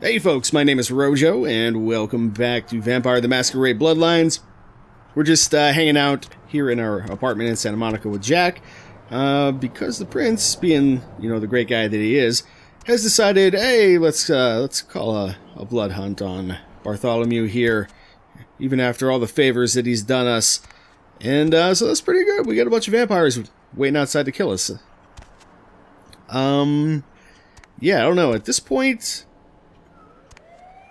Hey folks, my name is Rojo, and welcome back to Vampire the Masquerade Bloodlines. We're just hanging out here in our apartment in Santa Monica with Jack, because the prince, being, the great guy that he is, has decided, hey, let's call a blood hunt on Bartholomew here, even after all the favors that he's done us. And so that's pretty good. We got a bunch of vampires waiting outside to kill us. Yeah, I don't know. At this point,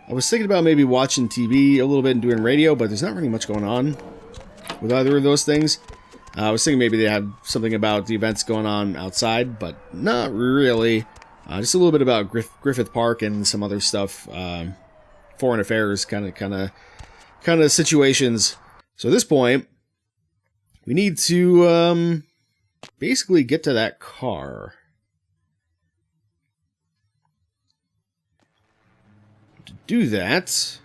I was thinking about maybe watching TV a little bit and doing radio, but there's not really much going on with either of those things. I was thinking maybe they have something about the events going on outside, but not really. Just a little bit about Griffith Park and some other stuff, foreign affairs kind of situations. So at this point, we need to basically get to that car. To do that,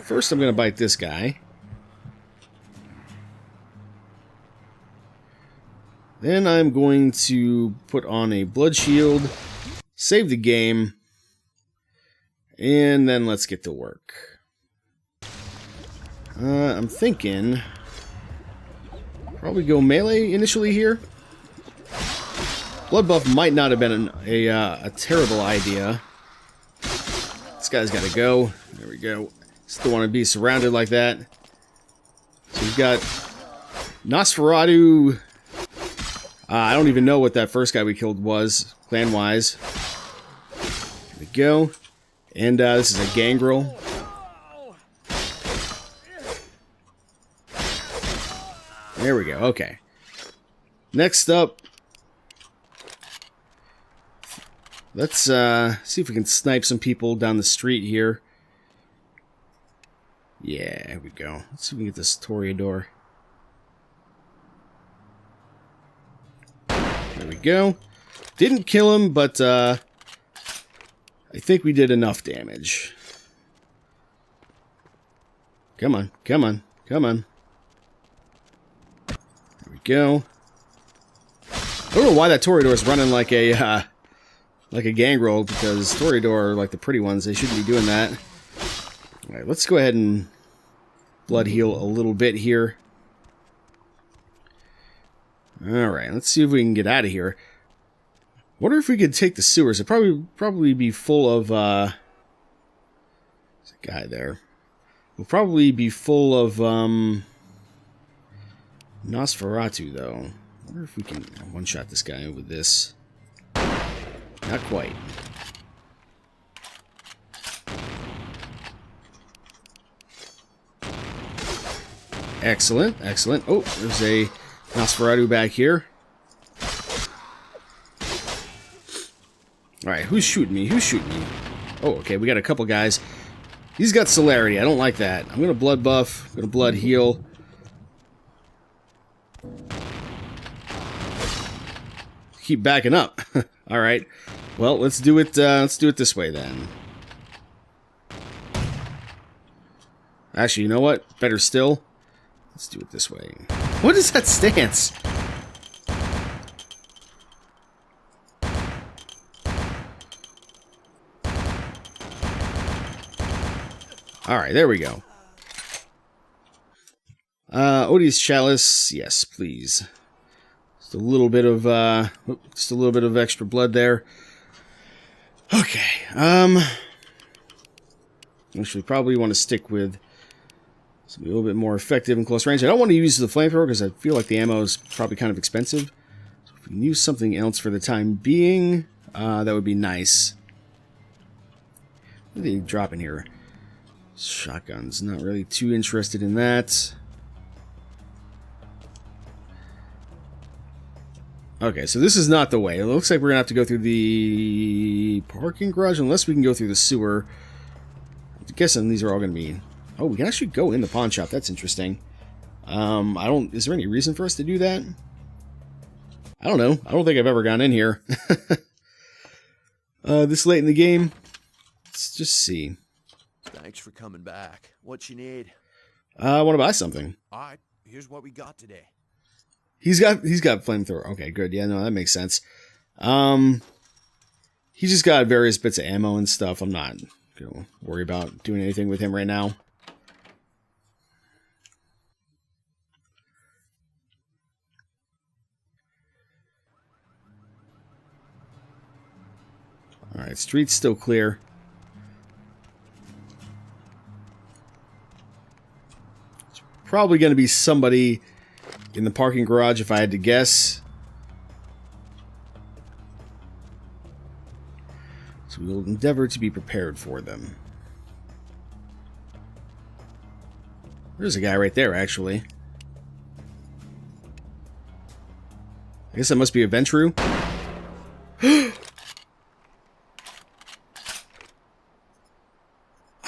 first I'm going to bite this guy. Then I'm going to put on a blood shield, save the game, and then let's get to work. I'm thinking probably go melee initially here. Blood buff might not have been a terrible idea. This guy's got to go. There we go. Still want to be surrounded like that. So we've got Nosferatu. I don't even know what that first guy we killed was, clan-wise. There we go. And this is a gangrel. There we go, okay. Next up, let's see if we can snipe some people down the street here. Yeah, here we go. Let's see if we can get this Toreador. There we go. Didn't kill him, but I think we did enough damage. Come on, come on, come on. There we go. I don't know why that Toreador is running like a gangrel, because Toreador, like the pretty ones, they shouldn't be doing that. Alright, let's go ahead and blood heal a little bit here. Alright, let's see if we can get out of here. Wonder if we could take the sewers. It'd probably be full of, there's a guy there. We'll probably be full of, Nosferatu, though. Wonder if we can one-shot this guy with this. Not quite. Excellent, excellent. Oh, there's a Nosferatu back here. Alright, who's shooting me? Who's shooting me? Oh, okay, we got a couple guys. He's got celerity. I don't like that. I'm gonna blood buff. I'm gonna blood heal. Keep backing up. Alright. Well, let's do it this way then. Actually, you know what? Better still. Let's do it this way. What is that stance? Alright, there we go. Odious Chalice, yes, please. Just a little bit of extra blood there. Okay, actually probably want to stick with something a little bit more effective in close range. I don't want to use the flamethrower because I feel like the ammo is probably kind of expensive. So if we can use something else for the time being, that would be nice. What are they dropping here? Shotguns, not really too interested in that. Okay, so this is not the way. It looks like we're going to have to go through the parking garage unless we can go through the sewer. I'm guessing these are all going to be... Oh, we can actually go in the pawn shop. That's interesting. Is there any reason for us to do that? I don't know. I don't think I've ever gone in here. This late in the game. Let's just see. Thanks for coming back. What you need? I want to buy something. All right, here's what we got today. He's got flamethrower. Okay, good. Yeah, no, that makes sense. He's just got various bits of ammo and stuff. I'm not going to worry about doing anything with him right now. Alright, street's still clear. It's probably going to be somebody in the parking garage if I had to guess. So we will endeavor to be prepared for them. There's a guy right there, actually. I guess that must be a Ventru.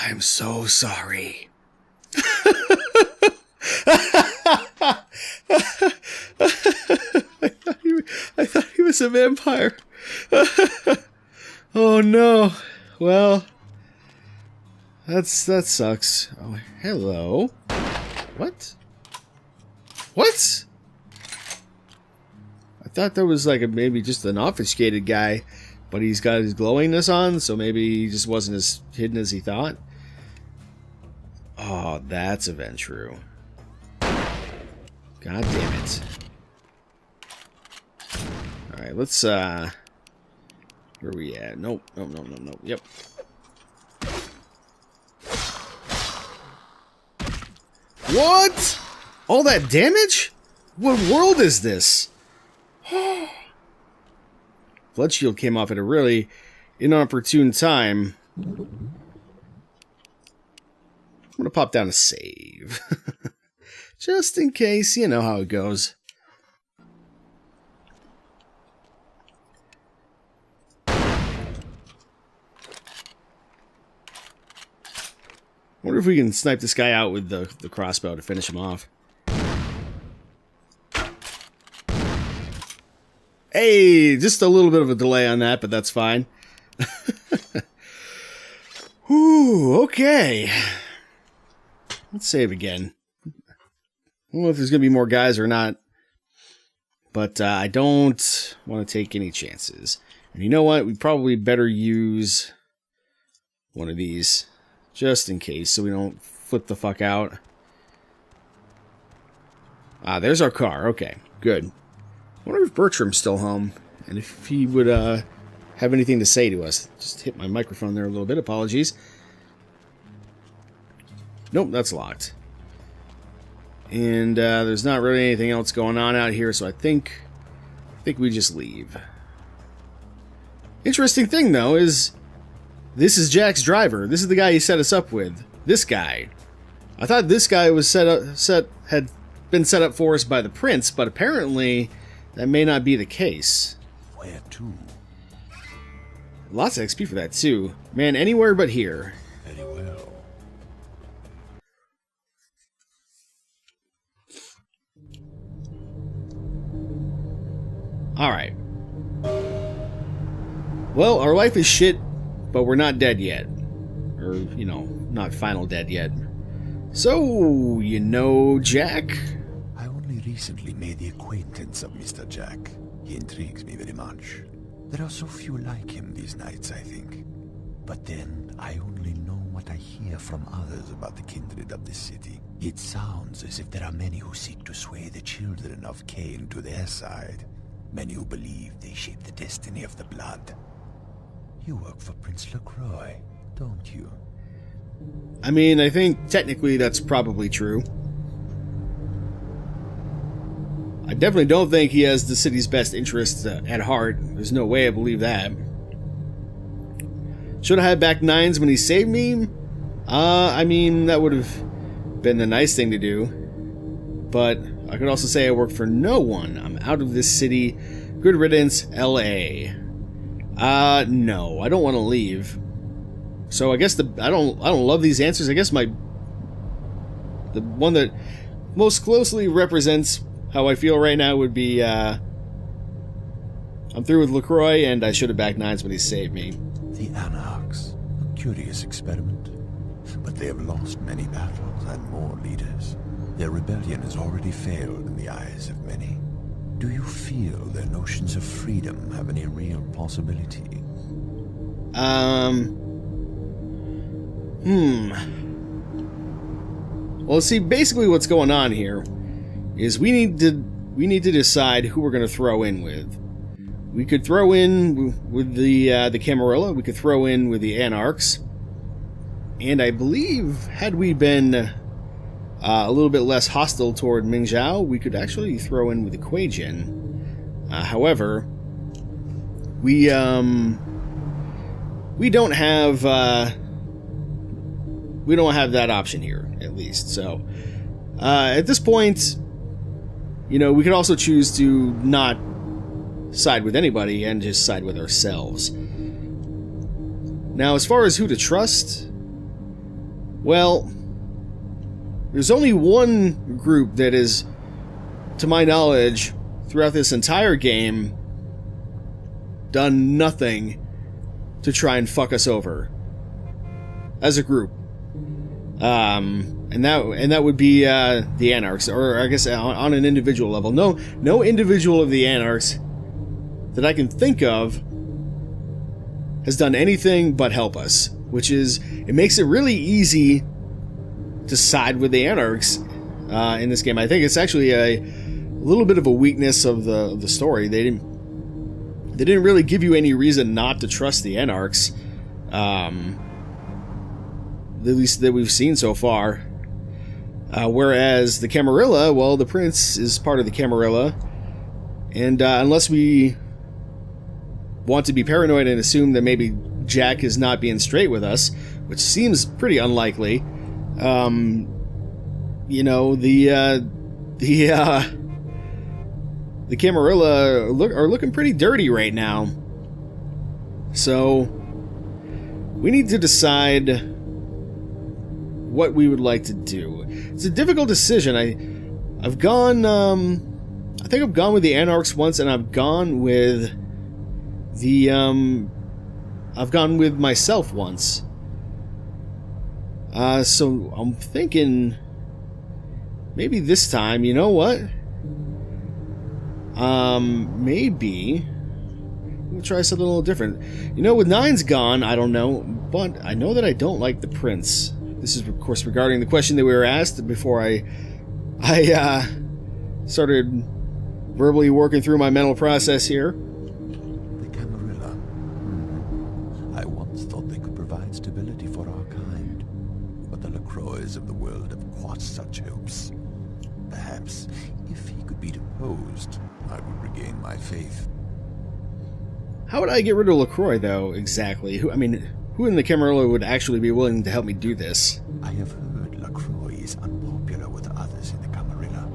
I'm so sorry. I thought he was a vampire. Oh no. Well, that sucks. Oh, hello. What? What? I thought that was like maybe just an obfuscated guy, but he's got his glowingness on, so maybe he just wasn't as hidden as he thought. Oh, that's a Ventru. God damn it. Alright, let's, where are we at? Nope, nope. Yep. What? All that damage? What world is this? Blood shield came off at a really inopportune time. I'm gonna pop down a save. Just in case, you know how it goes. Wonder if we can snipe this guy out with the crossbow to finish him off. Hey, just a little bit of a delay on that, but that's fine. Whew, okay. Let's save again. I don't know if there's going to be more guys or not, but I don't want to take any chances. And you know what? We probably better use one of these, just in case, so we don't flip the fuck out. Ah, there's our car. Okay, good. I wonder if Bertram's still home, and if he would have anything to say to us. Just hit my microphone there a little bit. Apologies. Nope, that's locked. And there's not really anything else going on out here, so I think we just leave. Interesting thing, though, is this is Jack's driver. This is the guy he set us up with. This guy. I thought this guy was had been set up for us by the prince, but apparently that may not be the case. Where to? Lots of XP for that, too. Man, anywhere but here. Very well. Alright. Well, our life is shit, but we're not dead yet. Or, you know, not final dead yet. So, you know Jack? I only recently made the acquaintance of Mr. Jack. He intrigues me very much. There are so few like him these nights, I think. But then, I only know what I hear from others about the kindred of this city. It sounds as if there are many who seek to sway the children of Cain to their side. Many who believe they shape the destiny of the blood. You work for Prince LaCroix, don't you? I mean, I think technically that's probably true. I definitely don't think he has the city's best interests at heart. There's no way I believe that. Should I have back nines when he saved me? I mean, that would have been the nice thing to do. But I could also say I work for no one. I'm out of this city. Good riddance, LA. No, I don't want to leave. So I guess I don't love these answers. I guess the one that most closely represents how I feel right now would be I'm through with LaCroix and I should have backed nines when he saved me. The Anarchs. A curious experiment. But they have lost many battles and more leaders. Their rebellion has already failed in the eyes of many. Do you feel their notions of freedom have any real possibility? Well, see, basically what's going on here is we need to decide who we're going to throw in with. We could throw in with the Camarilla. We could throw in with the Anarchs. And I believe, had we been a little bit less hostile toward Ming Zhao, we could actually throw in with the Kuei-jin. However, we don't have that option here, at least. So at this point, you know, we could also choose to not side with anybody and just side with ourselves. Now, as far as who to trust, well, there's only one group that is, to my knowledge, throughout this entire game, done nothing to try and fuck us over as a group. And that would be the Anarchs, or I guess on an individual level. No individual of the Anarchs that I can think of has done anything but help us, which is, it makes it really easy to side with the Anarchs in this game. I think it's actually a little bit of a weakness of the story. They didn't really give you any reason not to trust the Anarchs, at least that we've seen so far. Whereas the Camarilla, well, the Prince is part of the Camarilla, and unless we want to be paranoid and assume that maybe Jack is not being straight with us, which seems pretty unlikely, you know, the Camarilla are looking pretty dirty right now. So we need to decide what we would like to do. It's a difficult decision. I think I've gone with the Anarchs once, and I've gone with myself once. So I'm thinking maybe this time, you know what? Maybe we'll try something a little different. You know, with Nine's gone, I don't know, but I know that I don't like the Prince. This is, of course, regarding the question that we were asked before I started verbally working through my mental process here. The Camarilla. I once thought they could provide stability for our kind, but the LaCroix of the world have quashed such hopes. Perhaps, if he could be deposed, I would regain my faith. How would I get rid of LaCroix, though, exactly? Who in the Camarilla would actually be willing to help me do this? I have heard LaCroix is unpopular with others in the Camarilla.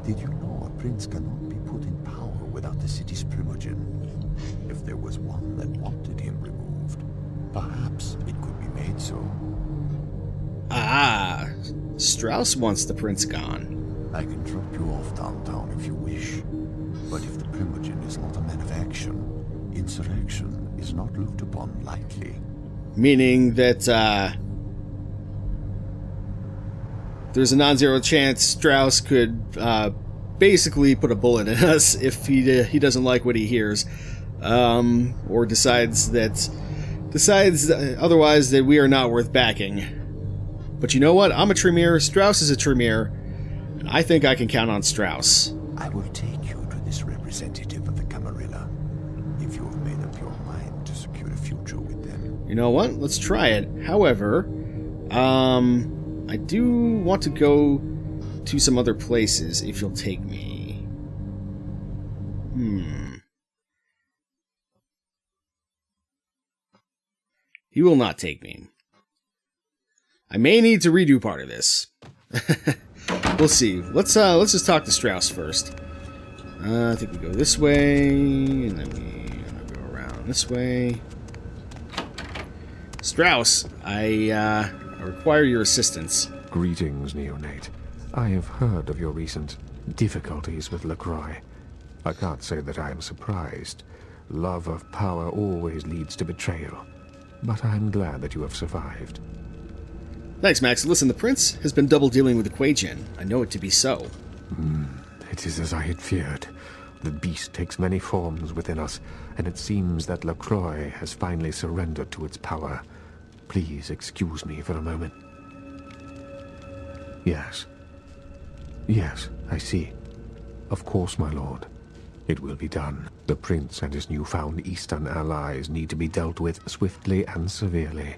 Did you know a prince cannot be put in power without the city's primogen? If there was one that wanted him removed, perhaps it could be made so. Ah, Strauss wants the prince gone. I can drop you off downtown if you wish. But if the primogen is not a man of action, insurrection is not looked upon lightly. Meaning that, there's a non-zero chance Strauss could, basically put a bullet in us if he doesn't like what he hears. Or decides otherwise that we are not worth backing. But you know what? I'm a Tremere, Strauss is a Tremere, and I think I can count on Strauss. I will take you to this representative of the Camarilla, if you have made up your mind to secure a future with them. You know what? Let's try it. However, I do want to go to some other places if you'll take me. He will not take me. I may need to redo part of this. We'll see. Let's just talk to Strauss first. I think we go this way, and then we go around this way. Strauss, I require your assistance. Greetings, Neonate. I have heard of your recent difficulties with LaCroix. I can't say that I am surprised. Love of power always leads to betrayal. But I'm glad that you have survived. Thanks, Max. Listen, the Prince has been double dealing with the Kuei-jin. I know it to be so. It is as I had feared. The beast takes many forms within us, and it seems that LaCroix has finally surrendered to its power. Please excuse me for a moment. Yes. Yes, I see. Of course, my lord. It will be done. The prince and his newfound eastern allies need to be dealt with swiftly and severely.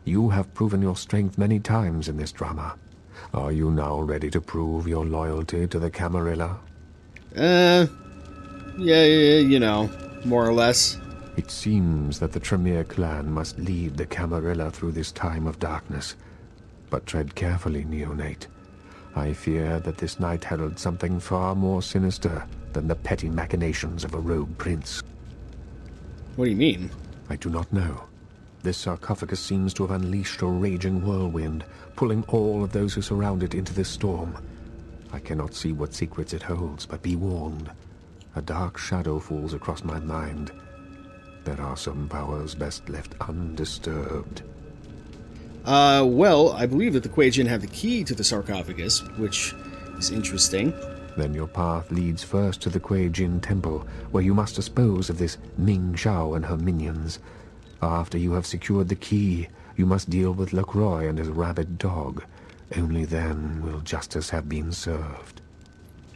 You have proven your strength many times in this drama. Are you now ready to prove your loyalty to the Camarilla? Yeah, you know, more or less. It seems that the Tremere clan must lead the Camarilla through this time of darkness. But tread carefully, Neonate. I fear that this night heralds something far more sinister than the petty machinations of a rogue prince. What do you mean? I do not know. This sarcophagus seems to have unleashed a raging whirlwind, pulling all of those who surround it into this storm. I cannot see what secrets it holds, but be warned. A dark shadow falls across my mind. There are some powers best left undisturbed. Well, I believe that the Kuei-jin have the key to the sarcophagus, which is interesting. Then your path leads first to the Kuei-jin temple, where you must dispose of this Ming Xiao and her minions. After you have secured the key, you must deal with LaCroix and his rabid dog. Only then will justice have been served.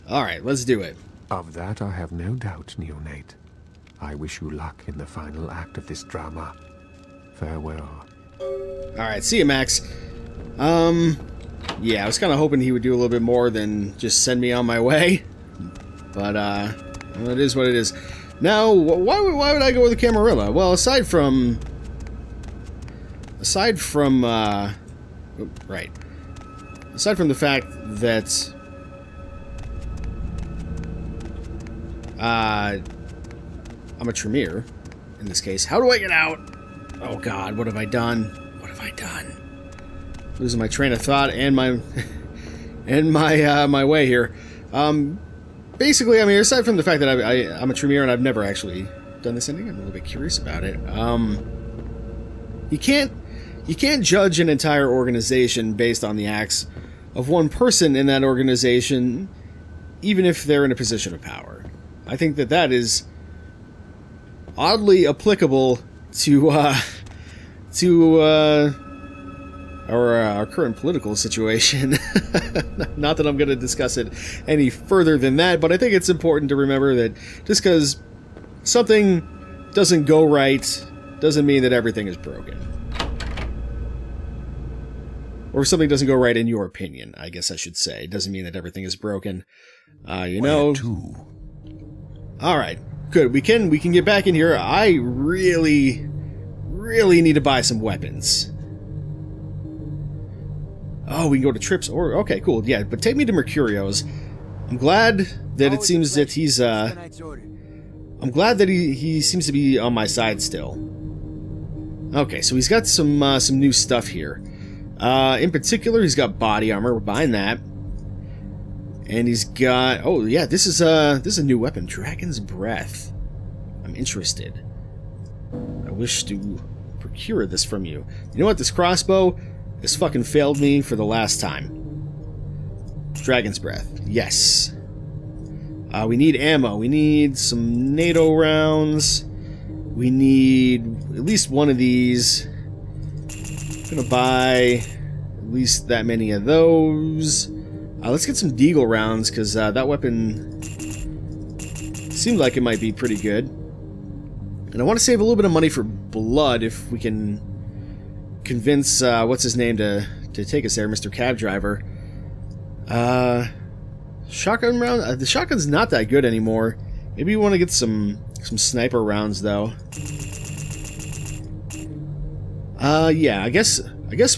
Alright, let's do it. Of that I have no doubt, Neonate. I wish you luck in the final act of this drama. Farewell. Alright, see you, Max. Yeah, I was kind of hoping he would do a little bit more than just send me on my way. But, well, it is what it is. Now, why would I go with the Camarilla? Well, aside from, right. Aside from the fact that, I'm a Tremere, in this case. How do I get out? Oh god, what have I done? What have I done? Losing my train of thought and my my way here. Basically, I mean, aside from the fact that I'm a Tremere and I've never actually done this ending, I'm a little bit curious about it. You can't judge an entire organization based on the acts of one person in that organization, even if they're in a position of power. I think that is oddly applicable to our current political situation. Not that I'm going to discuss it any further than that, but I think it's important to remember that just because something doesn't go right doesn't mean that everything is broken. Or if something doesn't go right in your opinion, I guess I should say. It doesn't mean that everything is broken. You know. Alright, good. We can get back in here. I really need to buy some weapons. Oh, we can go to Trips or okay, cool. Yeah, but take me to Mercurio's. I'm glad that it seems that he's I'm glad that he seems to be on my side still. Okay, so he's got some new stuff here. In particular, he's got body armor. We're buying that. And he's got... Oh, yeah, this is a new weapon. Dragon's Breath. I'm interested. I wish to procure this from you. You know what? This crossbow has fucking failed me for the last time. Dragon's Breath. Yes. We need ammo. We need some NATO rounds. We need at least one of these. I'm gonna buy at least that many of those. Let's get some Deagle rounds, because that weapon seemed like it might be pretty good. And I want to save a little bit of money for blood if we can convince, what's his name, to take us there, Mr. Cab Driver. Shotgun round? The shotgun's not that good anymore. Maybe we want to get some sniper rounds, though. Yeah, I guess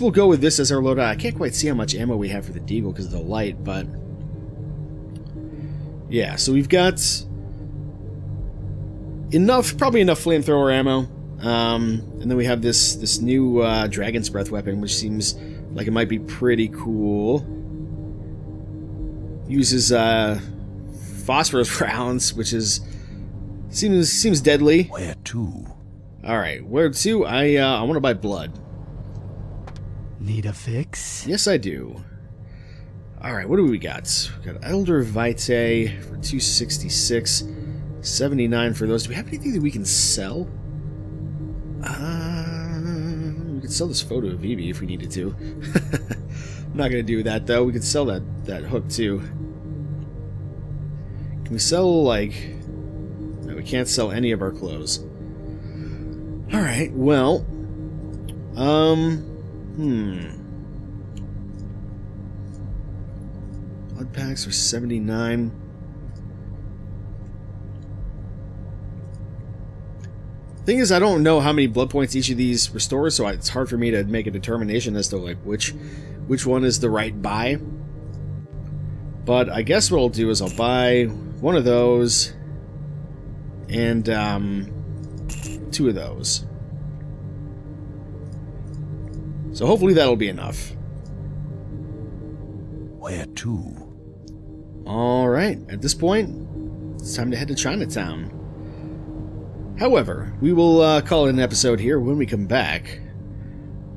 we'll go with this as our loadout. I can't quite see how much ammo we have for the Deagle because of the light, but... Yeah, so we've got... probably enough flamethrower ammo. And then we have this new Dragon's Breath weapon, which seems like it might be pretty cool. Uses phosphorus rounds, which seems deadly. Where to? Alright, where to? I want to buy blood. Need a fix? Yes, I do. Alright, what do we got? We got Elder Vitae for 266. 79 for those. Do we have anything that we can sell? We could sell this photo of Vivi if we needed to. I'm not going to do that, though. We could sell that hook, too. Can we sell, like... No, we can't sell any of our clothes. Alright, well... Blood packs are 79. Thing is, I don't know how many blood points each of these restores, so it's hard for me to make a determination as to like which one is the right buy. But I guess what I'll do is I'll buy one of those and 2 of those. So hopefully that'll be enough. Where to? Alright, at this point, it's time to head to Chinatown. However, we will call it an episode here. When we come back,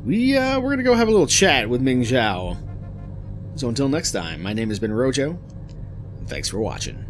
we're going to go have a little chat with Ming Zhao. So until next time, my name has been Rojo, and thanks for watching.